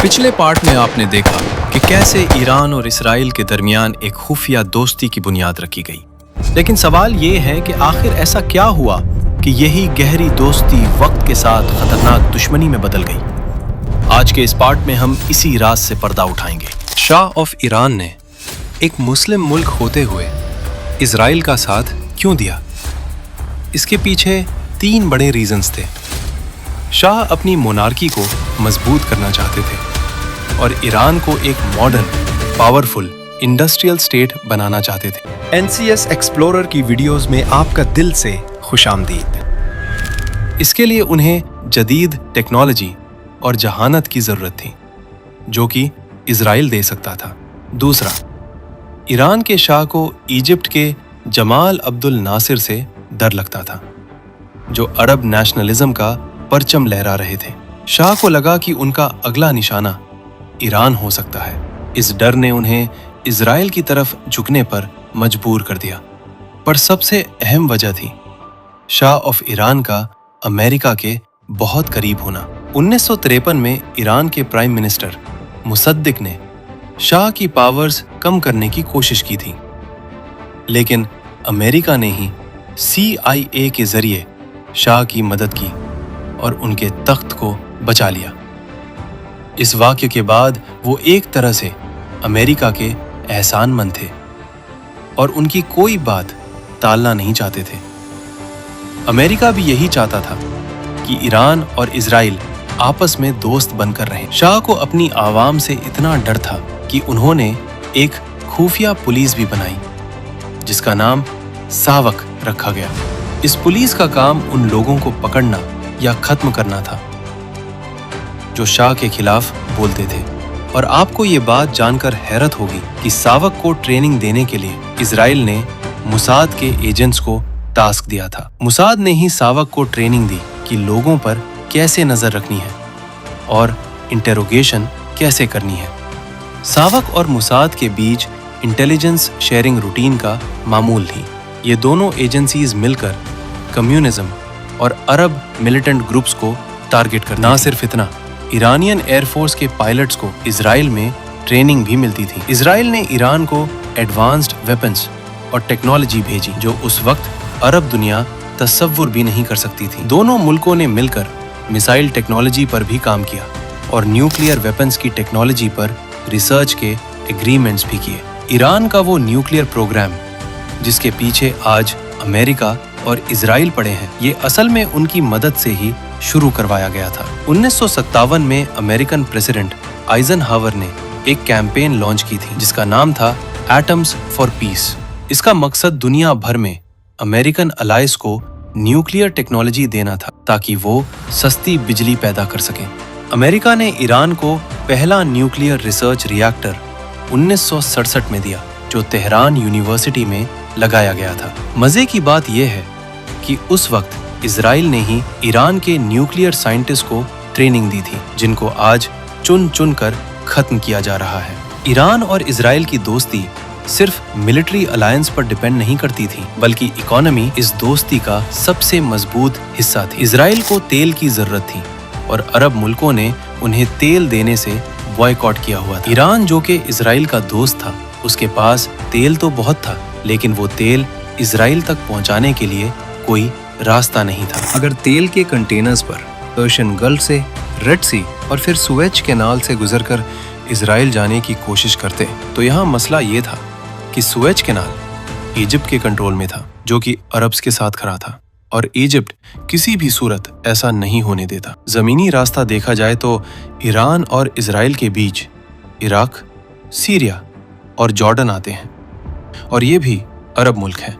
पिछले पार्ट में आपने देखा कि कैसे ईरान और इसराइल के दरमियान एक खुफिया दोस्ती की बुनियाद रखी गई। लेकिन सवाल ये है कि आखिर ऐसा क्या हुआ कि यही गहरी दोस्ती वक्त के साथ खतरनाक दुश्मनी में बदल गई। आज के इस पार्ट में हम इसी राज से पर्दा उठाएंगे। शाह ऑफ ईरान ने एक मुस्लिम मुल्क होते हुए इसराइल का साथ क्यों दिया? इसके पीछे 3 बड़े रीजंस थे। शाह अपनी मोनार्की को मजबूत करना चाहते थे और ईरान को एक मॉडर्न, पावरफुल इंडस्ट्रियल स्टेट बनाना चाहते थे। NCS एक्सप्लोरर की वीडियोस में आपका दिल से खुशामदीद। इसके लिए उन्हें जदीद टेक्नोलॉजी और जहानत की जरूरत थी, जो कि इजराइल दे सकता था। दूसरा, ईरान के शाह को इजिप्ट के जमाल अब्दुल नासिर से डर लगता था, जो अरब नेशनलिज्म का परचम लहरा रहे थे। शाह को लगा कि उनका अगला निशाना ईरान हो सकता है। इस डर ने उन्हें इजराइल की तरफ झुकने पर मजबूर कर दिया। पर सबसे अहम वजह थी शाह ऑफ ईरान का अमेरिका के बहुत करीब होना। 1953 में ईरान के प्राइम मिनिस्टर मुसद्दिक ने शाह की पावर्स कम करने की कोशिश की थी, लेकिन अमेरिका ने ही CIA के जरिए शाह की मदद की और उनके तख्त को बचा लिया। इस वाक़ये के बाद वो एक तरह से अमेरिका के एहसानमंद थे और उनकी कोई बात टालना नहीं चाहते थे। अमेरिका भी यही चाहता था कि ईरान और इजराइल आपस में दोस्त बनकर रहें। शाह को अपनी आवाम से इतना डर था कि उन्होंने एक खुफिया पुलिस भी बनाई, जिसका नाम सावक रखा गया। इस पुलिस का काम उन लोगों को पकड़ना या खत्म करना था जो शाह के खिलाफ बोलते थे। और आपको ये बात जानकर हैरत होगी कि सावक को ट्रेनिंग देने के लिए इजराइल ने मुसाद के एजेंट्स को टास्क दिया था। मुसाद ने ही सावक को ट्रेनिंग दी कि लोगों पर कैसे नजर रखनी है और इंटेरोगेशन कैसे करनी है। सावक और मुसाद के बीच इंटेलिजेंस शेयरिंग रूटीन का मामूल थी। ये दोनों एजेंसीज मिलकर कम्युनिज्म और अरब मिलिटेंट ग्रुप्स को टारगेट कर। ना सिर्फ इतना, ईरानियन एयरफोर्स के पायलट्स को इजराइल में ट्रेनिंग भी मिलती थी। इजराइल ने ईरान को एडवांस्ड वेपन्स और टेक्नोलॉजी भेजी जो उस वक्त अरब दुनिया तसव्वुर भी नहीं कर सकती थी। दोनों मुल्कों ने मिलकर मिसाइल टेक्नोलॉजी पर भी काम किया और न्यूक्लियर वेपन्स की टेक्नोलॉजी पर रिसर्च के एग्रीमेंट्स भी किए। ईरान का वो न्यूक्लियर प्रोग्राम जिसके पीछे आज अमेरिका और इजराइल पड़े हैं, ये असल में उनकी मदद से ही शुरू करवाया गया था। 1957 में अमेरिकन प्रेसिडेंट आइजनहावर ने एक कैंपेन लॉन्च की थी जिसका नाम था एटम्स फॉर पीस। इसका मकसद दुनिया भर में अमेरिकन अलाइज को न्यूक्लियर टेक्नोलॉजी देना था ताकि वो सस्ती बिजली पैदा कर सकें। अमेरिका ने ईरान को पहला न्यूक्लियर रिसर्च रिएक्टर 1967 में दिया, जो तेहरान यूनिवर्सिटी में लगाया गया था। मजे की बात यह है कि उस वक्त इजराइल ने ही ईरान के न्यूक्लियर साइंटिस्ट को ट्रेनिंग दी थी, जिनको आज चुन चुन कर खत्म किया जा रहा है। ईरान और इजराइल की दोस्ती सिर्फ मिलिट्री अलायंस पर डिपेंड नहीं करती थी, बल्कि इकोनॉमी इस दोस्ती का सबसे मजबूत हिस्सा थी। इजराइल को तेल की जरूरत थी और अरब मुल्कों ने उन्हें तेल देने से बॉयकॉट किया हुआ था। ईरान, जो कि इजराइल का दोस्त था, उसके पास तेल तो बहुत था, लेकिन वो तेल इजराइल तक पहुंचाने के लिए कोई रास्ता नहीं था। अगर तेल के कंटेनर्स पर पर्शियन गल्फ से, रेड सी और फिर सुएज कैनाल से गुजरकर इजराइल जाने की कोशिश करते, तो यहाँ मसला ये था कि सुएज कैनाल इजिप्ट के कंट्रोल में था, जो कि अरब्स के साथ खड़ा था, और इजिप्ट किसी भी सूरत ऐसा नहीं होने देता। जमीनी रास्ता देखा जाए तो ईरान और इजराइल के बीच इराक, सीरिया और जॉर्डन आते हैं, और ये भी अरब मुल्क हैं।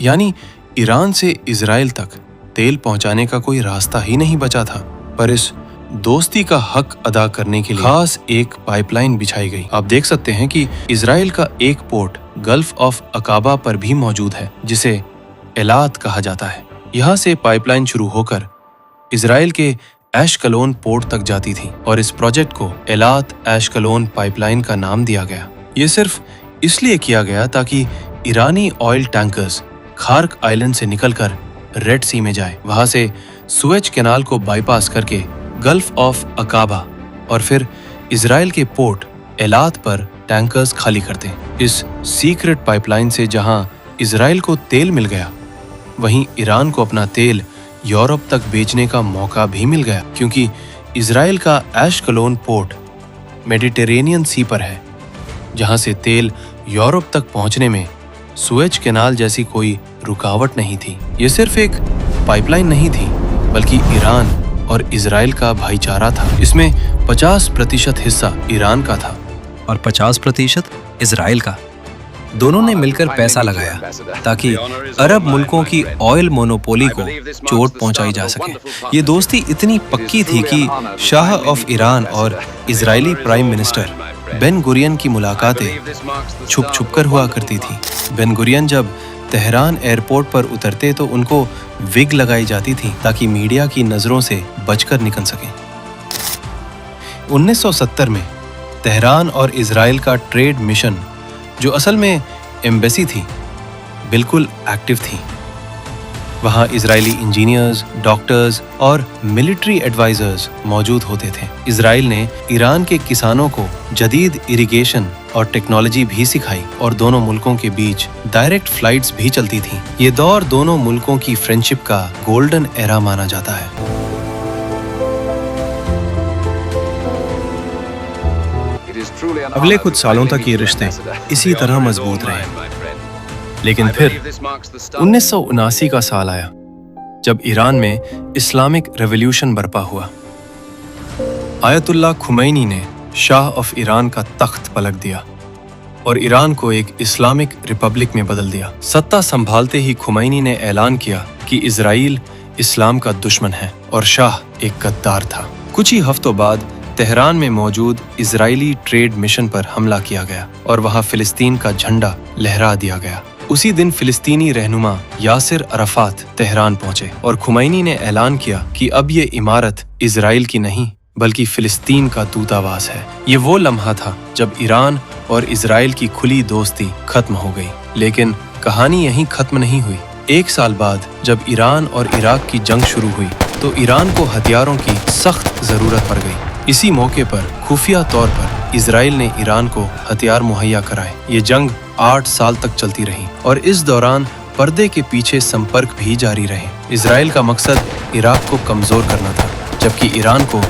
यानी ईरान से इजराइल तक तेल पहुंचाने का कोई रास्ता ही नहीं बचा था। पर इस दोस्ती का हक अदा करने के लिए खास एक पाइपलाइन बिछाई गई। आप देख सकते हैं कि इजराइल का एक पोर्ट गल्फ ऑफ अकाबा पर भी मौजूद है, जिसे एलात कहा जाता है। यहाँ से पाइपलाइन शुरू होकर इजराइल के एशकलोन पोर्ट तक जाती थी, और इस प्रोजेक्ट को एलात एशकलोन पाइपलाइन का नाम दिया गया। ये सिर्फ इसलिए किया गया ताकि ईरानी ऑयल टैंकर्स खार्क आइलैंड से निकलकर रेड सी में जाए, वहां से सुएज कैनाल को बाईपास करके गल्फ ऑफ अकाबा और फिर इसराइल के पोर्ट एलात पर टैंकर्स खाली करते। इस सीक्रेट पाइपलाइन से जहां इसराइल को तेल मिल गया, वहीं ईरान को अपना तेल यूरोप तक बेचने का मौका भी मिल गया, क्योंकि इसराइल का एशकलोन पोर्ट मेडिटेरेनियन सी पर है, जहां से तेल यूरोप तक पहुंचने में सुएज कैनाल जैसी कोई रुकावट नहीं थी। ये सिर्फ एक पाइपलाइन नहीं थी, बल्कि ईरान और इजराइल का भाईचारा था। इसमें 50% हिस्सा ईरान का था और 50% इजराइल का। दोनों ने मिलकर पैसा लगाया ताकि अरब मुल्कों की ऑयल मोनोपोली को चोट पहुंचाई जा सके। ये दोस्ती इतनी पक्की थी कि शाह ऑफ ईरान और Israeli prime minister Ben Gurion की मुलाकातें छुप छुप कर हुआ करती थी। बेन गुरियन जब तेहरान एयरपोर्ट पर उतरते तो उनको विग लगाई जाती थी ताकि मीडिया की नज़रों से बचकर निकल सकें। 1970 में तेहरान और इजराइल का ट्रेड मिशन, जो असल में एम्बेसी थी, बिल्कुल एक्टिव थी। वहाँ इजरायली इंजीनियर्स, डॉक्टर्स और मिलिट्री एडवाइजर्स मौजूद होते थे। इजराइल ने ईरान के किसानों को जदीद इरिगेशन और टेक्नोलॉजी भी सिखाई और दोनों मुल्कों के बीच डायरेक्ट फ्लाइट्स भी चलती थीं। ये दौर दोनों मुल्कों की फ्रेंडशिप का गोल्डन एरा माना जाता है। अगले कुछ सालों तक ये रिश्ते इसी तरह मजबूत रहे, लेकिन फिर 1979 का साल आया जब ईरान में इस्लामिक रेवोल्यूशन बर्पा हुआ। आयतुल्लाह खुमैनी ने शाह ऑफ ईरान का तख्त पलट दिया और ईरान को एक इस्लामिक रिपब्लिक में बदल दिया। सत्ता संभालते ही खुमैनी ने ऐलान किया कि इजराइल इस्लाम का दुश्मन है और शाह एक गद्दार था। कुछ ही हफ्तों बाद तेहरान में मौजूद इजरायली ट्रेड मिशन पर हमला किया गया और वहां फिलिस्तीन का झंडा लहरा दिया गया। उसी दिन फिलिस्तीनी रहनुमा यासिर अराफात तेहरान पहुंचे और खुमैनी ने ऐलान किया कि अब ये इमारत इजराइल की नहीं बल्कि फिलिस्तीन का दूतावास है। ये वो लम्हा था जब ईरान और इजराइल की खुली दोस्ती खत्म हो गई। लेकिन कहानी यहीं खत्म नहीं हुई। 1 साल बाद जब ईरान और इराक की जंग शुरू हुई तो ईरान को हथियारों की सख्त जरूरत पड़ गई। इसी मौके पर खुफिया तौर पर इजराइल ने ईरान को हथियार मुहैया कराए। ये जंग 8 साल तक चलती रही और इस दौरान पर्दे के पीछे संपर्क भी जारी रहे। इजराइल का मकसद इराक को कमजोर करना था, जबकि ईरान को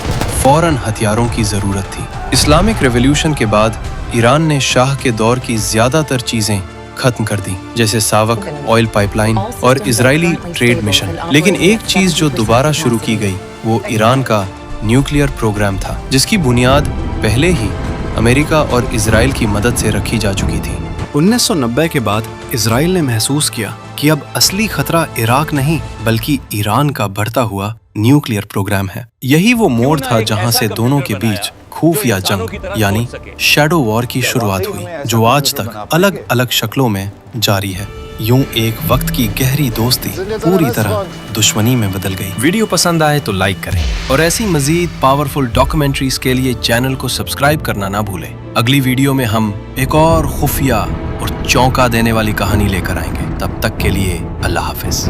फौरन हथियारों की जरूरत थी। इस्लामिक रेवोल्यूशन के बाद ईरान ने शाह के दौर की ज्यादातर चीजें खत्म कर दी, जैसे सावक ऑयल पाइपलाइन और इजरायली ट्रेड मिशन। लेकिन एक चीज जो दोबारा शुरू की गई वो ईरान का न्यूक्लियर प्रोग्राम था, जिसकी बुनियाद पहले ही अमेरिका और इजराइल की मदद से रखी जा चुकी थी। 1990 के बाद इजराइल ने महसूस किया कि अब असली खतरा इराक नहीं बल्कि ईरान का बढ़ता हुआ न्यूक्लियर प्रोग्राम है। यही वो मोड़ था जहां से दोनों के बीच खुफिया जंग यानी शैडो वॉर की शुरुआत हुई, जो आज तक अलग अलग शक्लों में जारी है। यूं एक वक्त की गहरी दोस्ती पूरी तरह दुश्मनी में बदल गई। वीडियो पसंद आए तो लाइक करें और ऐसी मजीद पावरफुल डॉक्यूमेंट्रीज के लिए चैनल को सब्सक्राइब करना ना भूलें। अगली वीडियो में हम एक और खुफिया और चौंका देने वाली कहानी लेकर आएंगे। तब तक के लिए अल्लाह हाफिज।